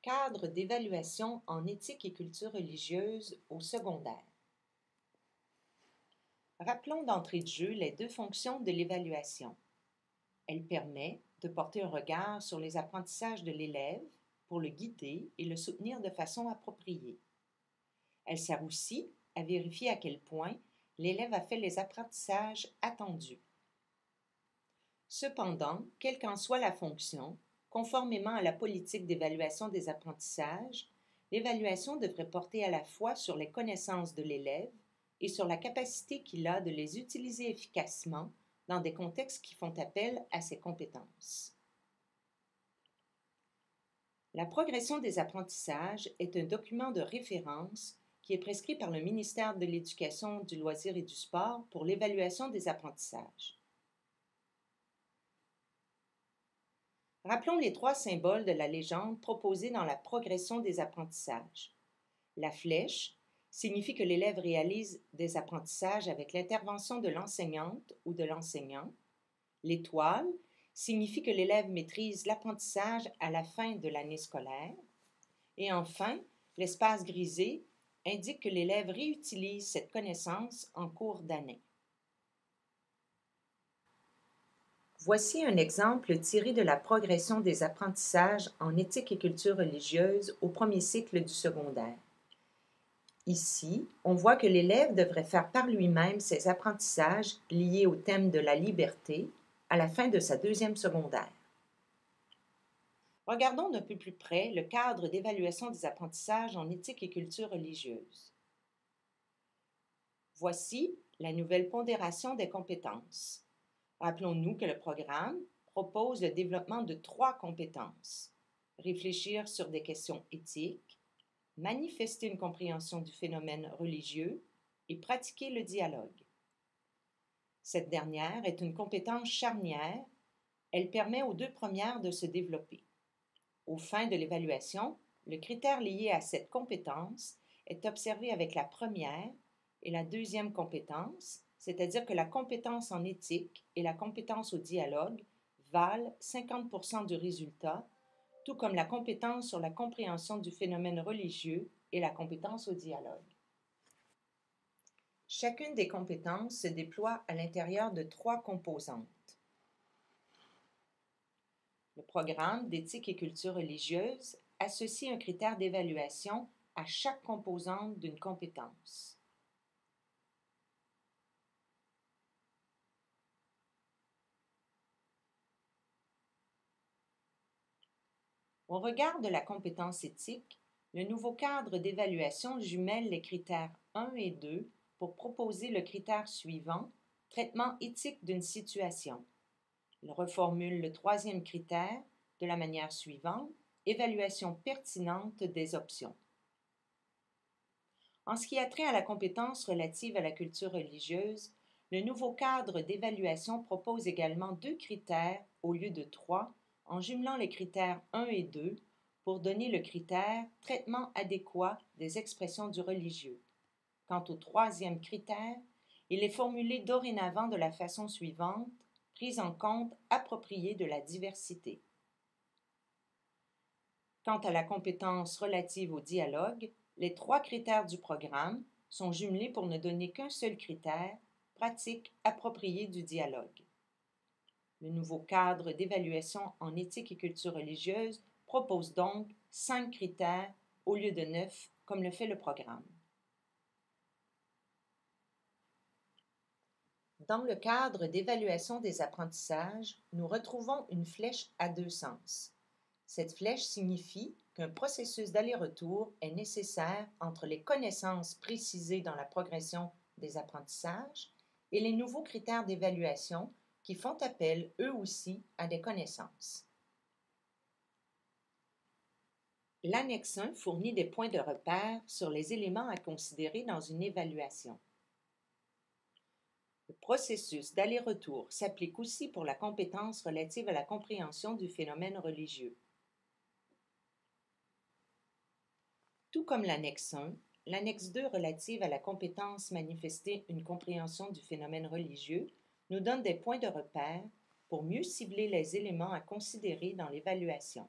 Cadre d'évaluation en éthique et culture religieuse au secondaire. Rappelons d'entrée de jeu les deux fonctions de l'évaluation. Elle permet de porter un regard sur les apprentissages de l'élève pour le guider et le soutenir de façon appropriée. Elle sert aussi à vérifier à quel point l'élève a fait les apprentissages attendus. Cependant, quelle qu'en soit la fonction, conformément à la politique d'évaluation des apprentissages, l'évaluation devrait porter à la fois sur les connaissances de l'élève et sur la capacité qu'il a de les utiliser efficacement dans des contextes qui font appel à ses compétences. La progression des apprentissages est un document de référence qui est prescrit par le ministère de l'Éducation, du loisir et du sport pour l'évaluation des apprentissages. Rappelons les trois symboles de la légende proposés dans la progression des apprentissages. La flèche signifie que l'élève réalise des apprentissages avec l'intervention de l'enseignante ou de l'enseignant. L'étoile signifie que l'élève maîtrise l'apprentissage à la fin de l'année scolaire. Et enfin, l'espace grisé indique que l'élève réutilise cette connaissance en cours d'année. Voici un exemple tiré de la progression des apprentissages en éthique et culture religieuse au premier cycle du secondaire. Ici, on voit que l'élève devrait faire par lui-même ses apprentissages liés au thème de la liberté à la fin de sa deuxième secondaire. Regardons d'un peu plus près le cadre d'évaluation des apprentissages en éthique et culture religieuse. Voici la nouvelle pondération des compétences. Rappelons-nous que le programme propose le développement de 3 compétences. Réfléchir sur des questions éthiques, manifester une compréhension du phénomène religieux et pratiquer le dialogue. Cette dernière est une compétence charnière. Elle permet aux 2 premières de se développer. Aux fins de l'évaluation, le critère lié à cette compétence est observé avec la première et la deuxième compétence, c'est-à-dire que la compétence en éthique et la compétence au dialogue valent 50% du résultat, tout comme la compétence sur la compréhension du phénomène religieux et la compétence au dialogue. Chacune des compétences se déploie à l'intérieur de 3 composantes. Le programme d'éthique et culture religieuse associe un critère d'évaluation à chaque composante d'une compétence. Au regard de la compétence éthique, le nouveau cadre d'évaluation jumelle les critères 1 et 2 pour proposer le critère suivant, traitement éthique d'une situation. Il reformule le 3e critère de la manière suivante, évaluation pertinente des options. En ce qui a trait à la compétence relative à la culture religieuse, le nouveau cadre d'évaluation propose également 2 critères au lieu de 3, en jumelant les critères 1 et 2 pour donner le critère « traitement adéquat des expressions du religieux ». Quant au 3e critère, il est formulé dorénavant de la façon suivante, prise en compte appropriée de la diversité. Quant à la compétence relative au dialogue, les 3 critères du programme sont jumelés pour ne donner qu'un seul critère, pratique appropriée du dialogue. Le nouveau cadre d'évaluation en éthique et culture religieuse propose donc 5 critères au lieu de 9, comme le fait le programme. Dans le cadre d'évaluation des apprentissages, nous retrouvons une flèche à 2 sens. Cette flèche signifie qu'un processus d'aller-retour est nécessaire entre les connaissances précisées dans la progression des apprentissages et les nouveaux critères d'évaluation qui font appel, eux aussi, à des connaissances. L'annexe 1 fournit des points de repère sur les éléments à considérer dans une évaluation. Le processus d'aller-retour s'applique aussi pour la compétence relative à la compréhension du phénomène religieux. Tout comme l'annexe 1, l'annexe 2 relative à la compétence manifester une compréhension du phénomène religieux nous donne des points de repère pour mieux cibler les éléments à considérer dans l'évaluation.